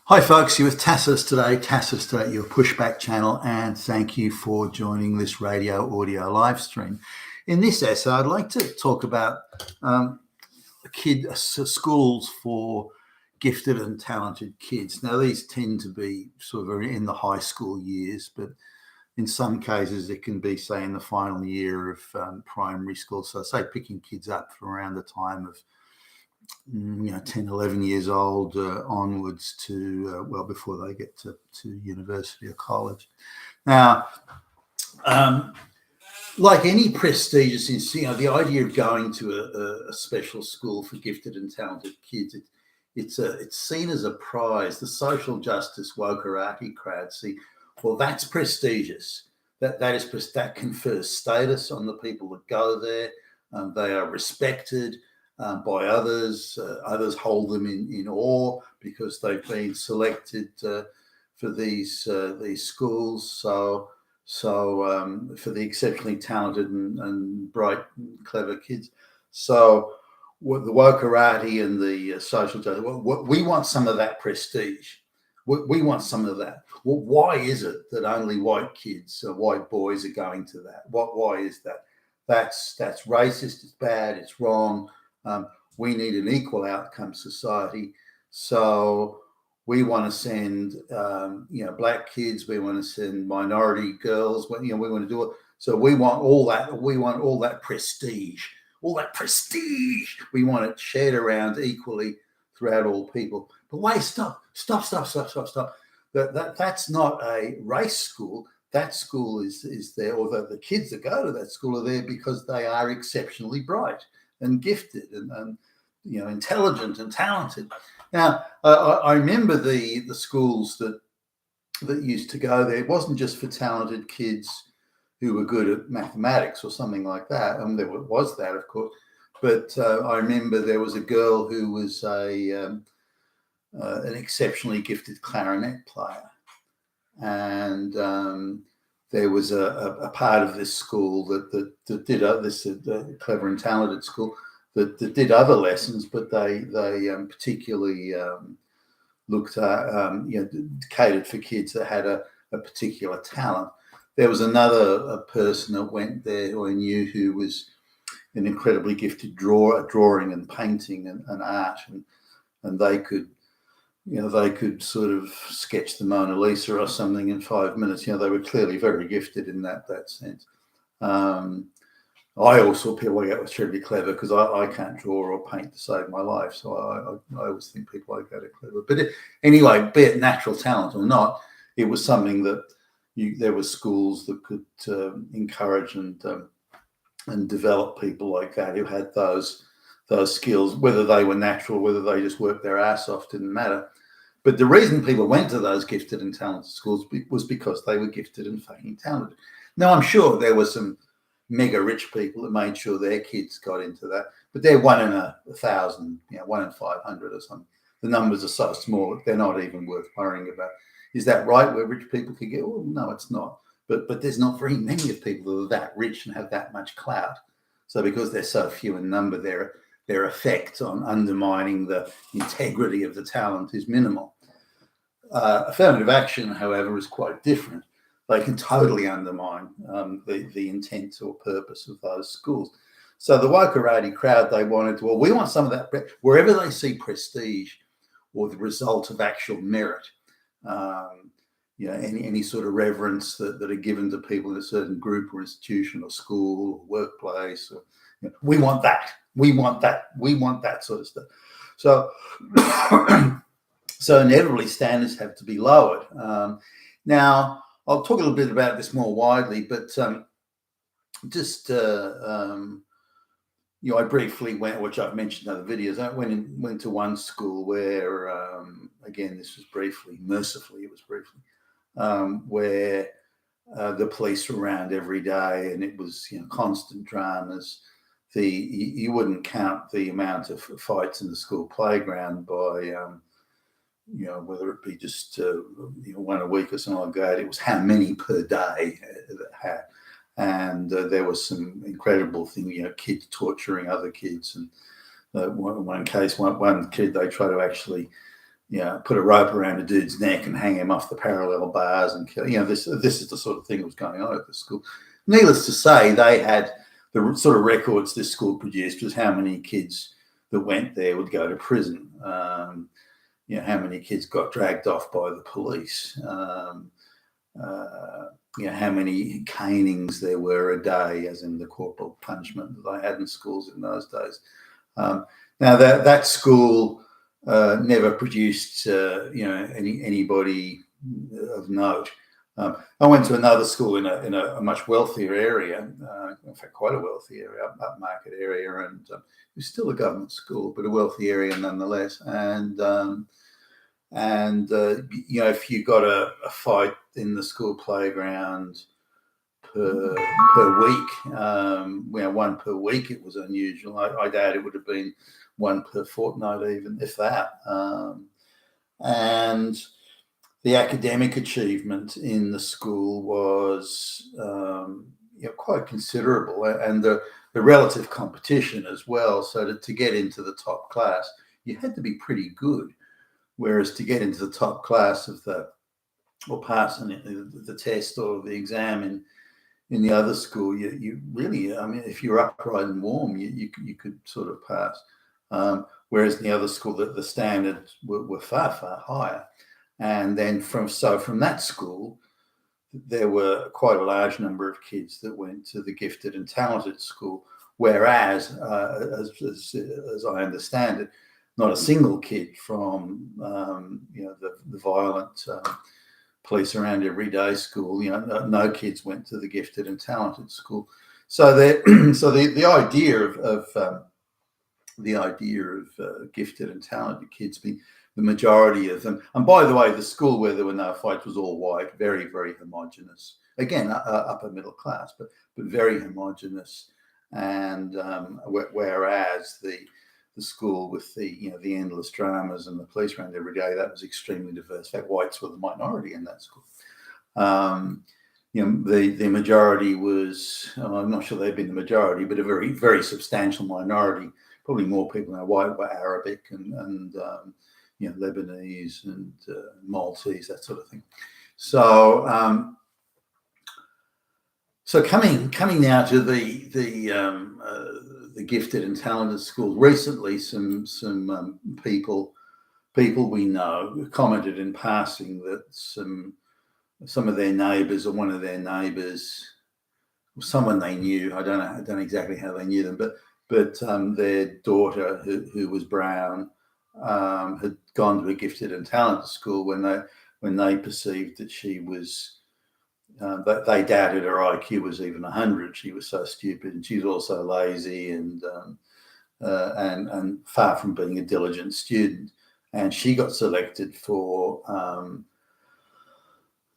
Hi folks, you're with Tassus today, your pushback channel, and thank you for joining this radio audio live stream. In this essay, I'd like to talk about schools for gifted and talented kids. Now, these tend to be sort of in the high school years, but in some cases it can be, say, in the final year of primary school. So say picking kids up from around the time of 10, 11 years old onwards to, well, before they get to university or college. Now, like any prestigious institution, the idea of going to a special school for gifted and talented kids, it's seen as a prize. The social justice wokerati crowd see, well, that's prestigious. That confers status on the people that go there. They are respected by others. Others hold them in awe because they've been selected for these schools. So for the exceptionally talented and bright and clever kids. So what the wokerati and the social justice, we want some of that prestige. We want some of that. Well, why is it that only white kids, white boys are going to that? Why is that? That's racist. It's bad. It's wrong. We need an equal outcome society. So we want to send, black kids. We want to send minority girls. We want to do it. So we want all that. We want all that prestige. All that prestige. We want it shared around equally throughout all people. But wait, stop. That's not a race school. That school is there, or the kids that go to that school are there because they are exceptionally bright and gifted and intelligent and talented. Now, I remember the schools that used to go there. It wasn't just for talented kids who were good at mathematics or something like that. There was that, of course. But I remember there was a girl who was an exceptionally gifted clarinet player. And there was a part of this school that did this clever and talented school that did other lessons, but they particularly looked at catered for kids that had a particular talent. There was another person that went there who I knew who was an incredibly gifted drawing and painting and art, and they could. They could sort of sketch the Mona Lisa or something in 5 minutes. They were clearly very gifted in that sense. I always saw people like that was terribly clever because I can't draw or paint to save my life. So I always think people like that are clever. But anyway, be it natural talent or not, it was something that there were schools that could encourage and develop people like that who had those skills, whether they were natural, whether they just worked their ass off, didn't matter. But the reason people went to those gifted and talented schools was because they were gifted and fucking talented. Now, I'm sure there were some mega rich people that made sure their kids got into that, but they're 1 in 1,000, 1 in 500 or something. The numbers are so small, they're not even worth worrying about. Is that right, where rich people could get? Well, no, it's not. But there's not very many of people who are that rich and have that much clout. So because they're so few in number, their effect on undermining the integrity of the talent is minimal. Affirmative action, however, is quite different. They can totally undermine the intent or purpose of those schools. So the wokerati crowd, they wanted to, well, we want some of that, wherever they see prestige or the result of actual merit, any sort of reverence that are given to people in a certain group or institution or school or workplace. We want that. We want that sort of stuff. So, so inevitably standards have to be lowered. Now, I'll talk a little bit about this more widely, but I briefly went, which I've mentioned in other videos. I went to one school where, again, this was briefly, mercifully, it was briefly, where the police were around every day, and it was constant dramas. You wouldn't count the amount of fights in the school playground by whether it be just 1 a week or something like that. It was how many per day that had, and there was some incredible thing, kids torturing other kids, and one case, one kid, they try to actually put a rope around a dude's neck and hang him off the parallel bars and kill. This is the sort of thing that was going on at the school. Needless to say, they had the sort of records this school produced was how many kids that went there would go to prison. How many kids got dragged off by the police. How many canings there were a day, as in the corporal punishment that they had in schools in those days. Now that school never produced anybody of note. I went to another school in a much wealthier area, in fact, quite a wealthy area, upmarket area, and it was still a government school, but a wealthy area nonetheless. And if you got a fight in the school playground per week, one per week, it was unusual. I doubt it would have been one per fortnight, even if that. And the academic achievement in the school was quite considerable, and the relative competition as well. So to get into the top class, you had to be pretty good. Whereas to get into the top class or pass the test or the exam in the other school, you really, if you're upright and warm, you could sort of pass. Whereas in the other school, the standards were far, far higher. And then from that school, there were quite a large number of kids that went to the gifted and talented school. Whereas, as I understand it, not a single kid from the violent police around every day school. No kids went to the gifted and talented school. So the idea of gifted and talented kids being the majority of them. And by the way, the school where there were no fights was all white, very, very homogenous. Again, upper middle class, but very homogenous. And whereas the school with the endless dramas and the police around every day, that was extremely diverse. In fact, whites were the minority in that school. The majority was, I'm not sure they'd been the majority, but a very, very substantial minority. Probably more people now white were Arabic and Lebanese and Maltese, that sort of thing. So coming now to the gifted and talented schools. Recently, some people we know commented in passing that some of their neighbours or one of their neighbours, someone they knew, I don't know exactly how they knew them, but their daughter who was brown had gone to a gifted and talented school when they perceived that she was. They doubted her IQ was even 100. She was so stupid, and she's also lazy and far from being a diligent student. And she got selected for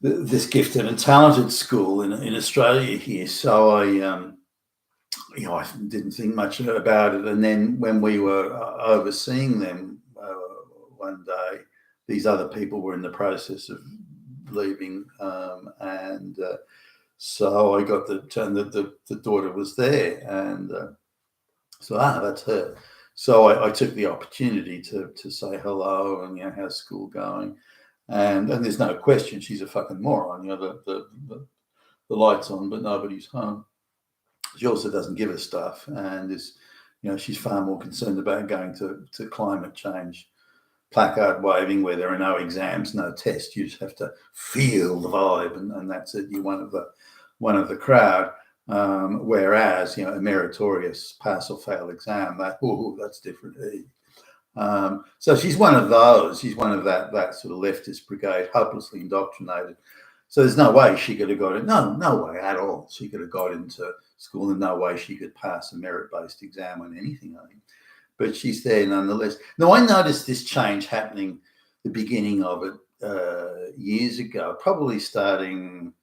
this gifted and talented school in Australia here. So I didn't think much about it. And then when we were overseeing them one day, these other people were in the process of leaving, and so I got the turn that the daughter was there, and so that's her. So I took the opportunity to say hello and how's school going, and there's no question she's a fucking moron. The lights on, but nobody's home. She also doesn't give a stuff, and is she's far more concerned about going to climate change placard waving where there are no exams, no tests. You just have to feel the vibe, and that's it. You're one of the crowd. Whereas a meritorious pass or fail exam, that's different. So she's one of those. She's one of that sort of leftist brigade, hopelessly indoctrinated. So there's no way she could have got it. No way at all. She could have got into school, and no way she could pass a merit-based exam on anything. I think. But she's there nonetheless. Now, I noticed this change happening, the beginning of it, years ago, probably starting,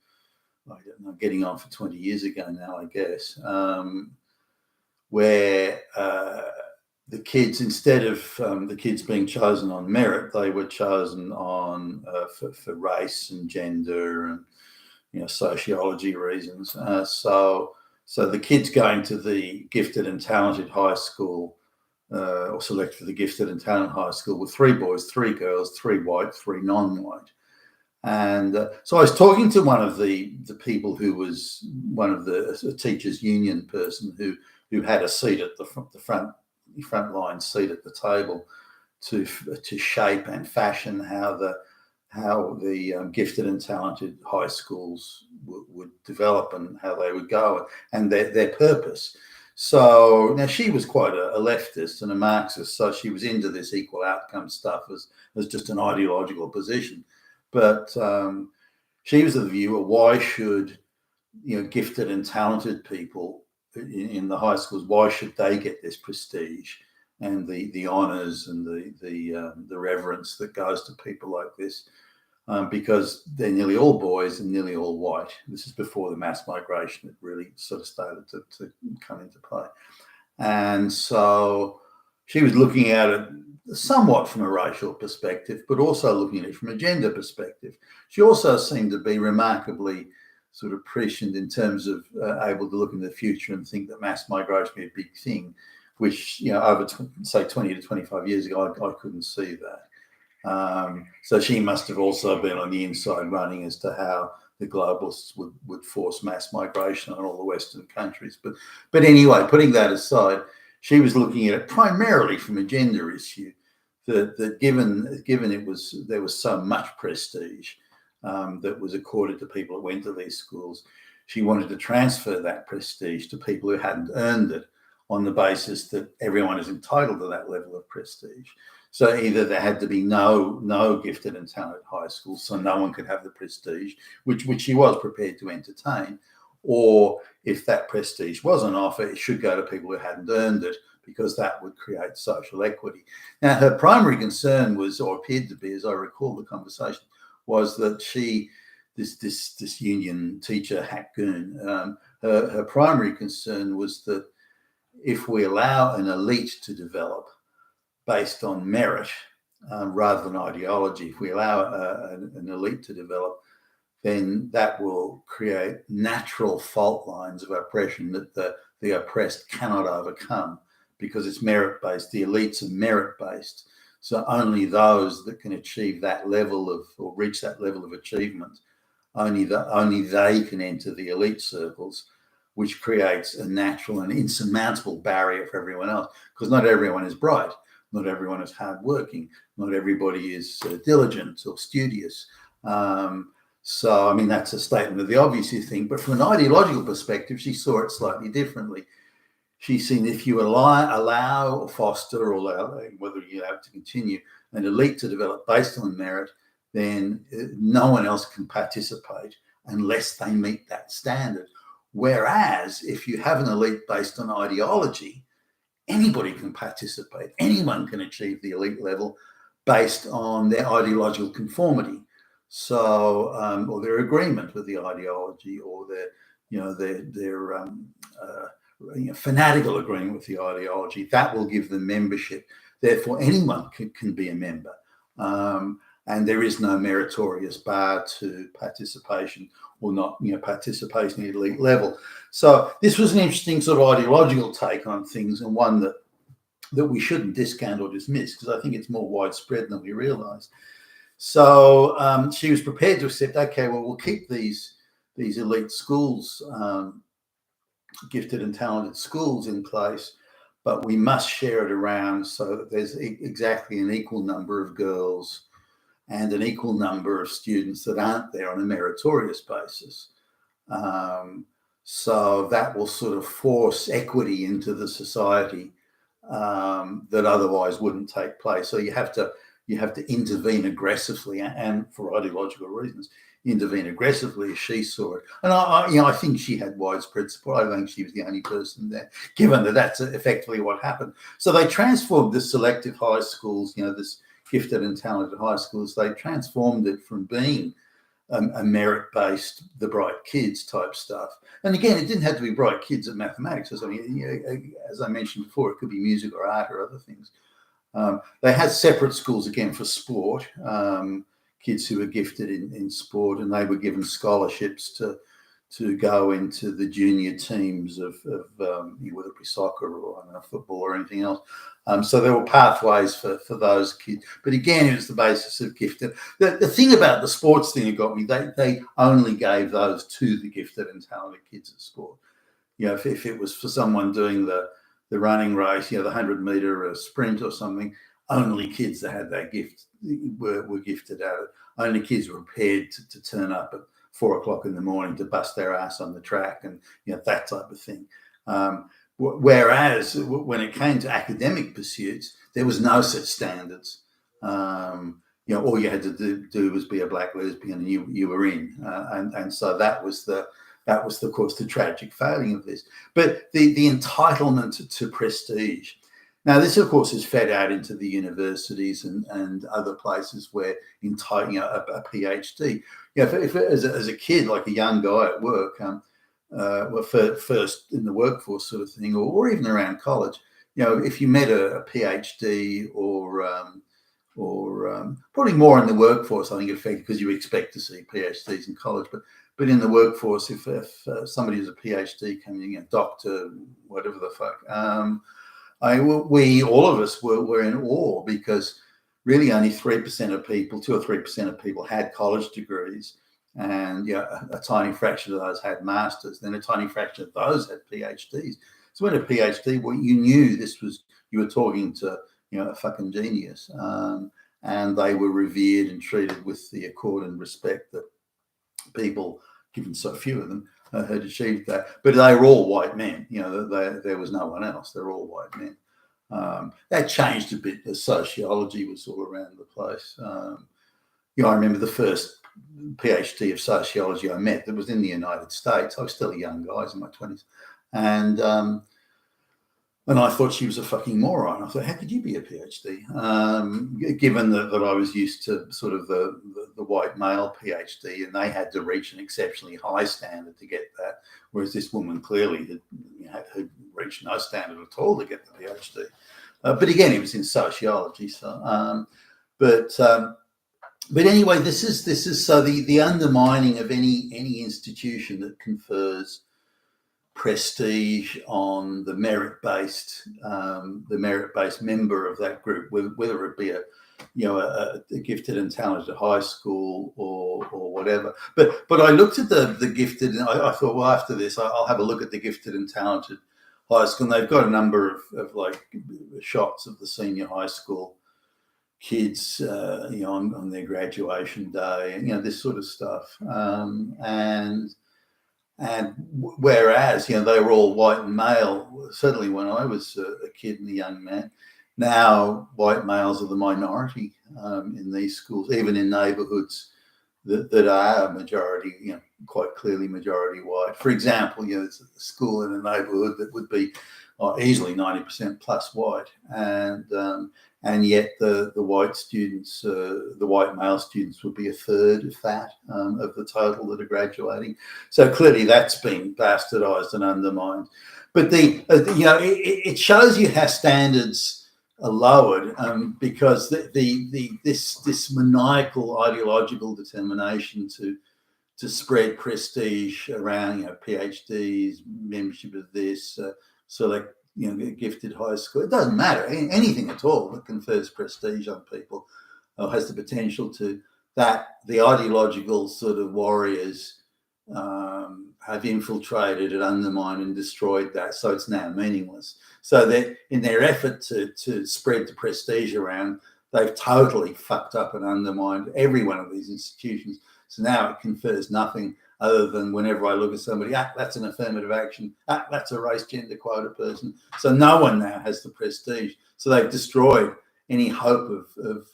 I don't know, getting on for 20 years ago now, I guess, where the kids, instead of the kids being chosen on merit, they were chosen on for race and gender and sociology reasons. So the kids going to the gifted and talented high school or selected for the gifted and talented high school were 3 boys, 3 girls, 3 white, 3 non-white. And so I was talking to one of the people who was one of the teachers' union person who had a seat at the front line seat at the table to shape and fashion how the gifted and talented high schools would develop and how they would go and their purpose. So now she was quite a leftist and a Marxist, so she was into this equal outcome stuff as just an ideological position. But she was of the view of why should gifted and talented people in the high schools, why should they get this prestige and the honours and the reverence that goes to people like this? Because they're nearly all boys and nearly all white. This is before the mass migration that really sort of started to come into play. And so she was looking at it somewhat from a racial perspective, but also looking at it from a gender perspective. She also seemed to be remarkably sort of prescient in terms of able to look in the future and think that mass migration would be a big thing, which, over, say, 20 to 25 years ago, I couldn't see that. So she must have also been on the inside running as to how the globalists would force mass migration on all the Western countries. But anyway, putting that aside, she was looking at it primarily from a gender issue, that given there was so much prestige that was accorded to people who went to these schools, she wanted to transfer that prestige to people who hadn't earned it on the basis that everyone is entitled to that level of prestige. So either there had to be no gifted and talented high school, so no one could have the prestige, which she was prepared to entertain, or if that prestige was on offer, it should go to people who hadn't earned it, because that would create social equity. Now, her primary concern was, or appeared to be, as I recall the conversation, was that this union teacher, Hackgoon, her primary concern was that if we allow an elite to develop based on merit rather than ideology, if we allow an elite to develop, then that will create natural fault lines of oppression that the oppressed cannot overcome, because it's merit-based. The elites are merit-based. So only those that can achieve that level of, or reach that level of achievement, only they can enter the elite circles, which creates a natural and insurmountable barrier for everyone else, because not everyone is bright, not everyone is hardworking, not everybody is diligent or studious. So, I mean, that's a statement of the obvious thing, but from an ideological perspective, she saw it slightly differently. She's seen if you allow or foster or allow, whether you have to continue, an elite to develop based on merit, then no one else can participate unless they meet that standard. Whereas if you have an elite based on ideology, anybody can participate. Anyone can achieve the elite level based on their ideological conformity. So, or their agreement with the ideology, or their fanatical agreement with the ideology. That will give them membership. Therefore, anyone can be a member. And there is no meritorious bar to participation, or not, participation at elite level. So this was an interesting sort of ideological take on things, and one that we shouldn't discount or dismiss, because I think it's more widespread than we realise. So she was prepared to accept, okay, well, we'll keep these elite schools, gifted and talented schools in place, but we must share it around so that there's exactly an equal number of girls and an equal number of students that aren't there on a meritorious basis. So that will sort of force equity into the society that otherwise wouldn't take place. So you have to intervene aggressively, and for ideological reasons, intervene aggressively as she saw it. And I think she had widespread support. I don't think she was the only person there, given that that's effectively what happened. So they transformed the selective high schools, this gifted and talented high schools, they transformed it from being a merit-based, the bright kids type stuff. And again, it didn't have to be bright kids at mathematics. As I mentioned before, it could be music or art or other things. They had separate schools again for sport, kids who were gifted in sport, and they were given scholarships to to go into the junior teams of whether it be soccer or football or anything else. So there were pathways for those kids. But again, it was the basis of gifted. The thing about the sports thing that got me, they only gave those to the gifted and talented kids at sport. If it was for someone doing the running race, the 100-meter sprint or something, only kids that had that gift were gifted at it. Only kids were prepared to turn up at 4 o'clock in the morning to bust their ass on the track and that type of thing. Whereas when it came to academic pursuits, there was no such standards. All you had to do was be a black lesbian and you were in. And so that was of course the tragic failing of this. But the entitlement to prestige. Now, this, of course, is fed out into the universities and other places where a PhD. If as a kid, like a young guy at work, first in the workforce sort of thing, or even around college, if you met a PhD or probably more in the workforce, I think, effectively, because you expect to see PhDs in college, but in the workforce, if somebody who's a PhD coming in, a doctor, whatever the fuck, all of us were in awe, because really only 3% of people, 2 or 3% of people had college degrees, and a tiny fraction of those had masters. Then a tiny fraction of those had PhDs. So when a PhD, you knew you were talking to a fucking genius, and they were revered and treated with the accord and respect that people, given so few of them, had achieved that. But they were all white men. There was no one else. They're all white men. That changed a bit as sociology was all around the place. I remember the first PhD of sociology I met that was in the United States. I was still a young guy, I was in my 20s. And I thought she was a fucking moron. I thought, how could you be a PhD? Given that I was used to sort of the white male PhD, and they had to reach an exceptionally high standard to get that, whereas this woman clearly had reached no standard at all to get the PhD. But again, it was in sociology. So, but anyway, this is so the undermining of any institution that confers prestige on the merit-based member of that group, whether it be a gifted and talented high school or whatever. But I looked at the gifted, and I thought, well, after this, I'll have a look at the gifted and talented high school. And they've got a number of like shots of the senior high school kids, on their graduation day, and this sort of stuff, and whereas, they were all white and male, certainly when I was a kid and a young man, now white males are the minority in these schools, even in neighbourhoods that are majority, quite clearly majority white. For example, there's a school in a neighbourhood that would be easily 90% plus white, and yet the white students, the white male students, would be a third of that of the total that are graduating. So clearly that's been bastardized and undermined. But it shows you how standards are lowered, because this maniacal ideological determination to spread prestige around, PhDs, membership of this, select, gifted high school. It doesn't matter. Anything at all that confers prestige on people has the potential to, that the ideological sort of warriors have infiltrated and undermined and destroyed that. So it's now meaningless. So that in their effort to spread the prestige around, they've totally fucked up and undermined every one of these institutions. So now it confers nothing other than whenever I look at somebody, that's an affirmative action, that's a race gender quota person. So no one now has the prestige. So they've destroyed any hope of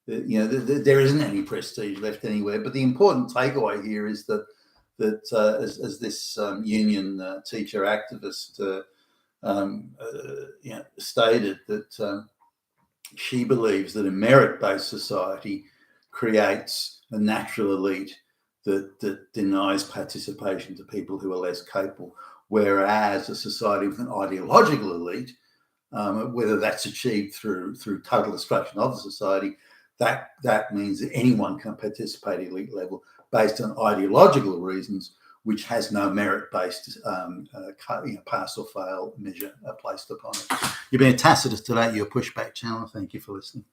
there isn't any prestige left anywhere. But the important takeaway here is that as this union teacher activist stated, that she believes that a merit-based society creates a natural elite that denies participation to people who are less capable, whereas a society with an ideological elite, whether that's achieved through total destruction of the society, that means that anyone can participate at elite level based on ideological reasons, which has no merit-based pass or fail measure placed upon it. You've been a Tacitus today, your pushback channel. Thank you for listening.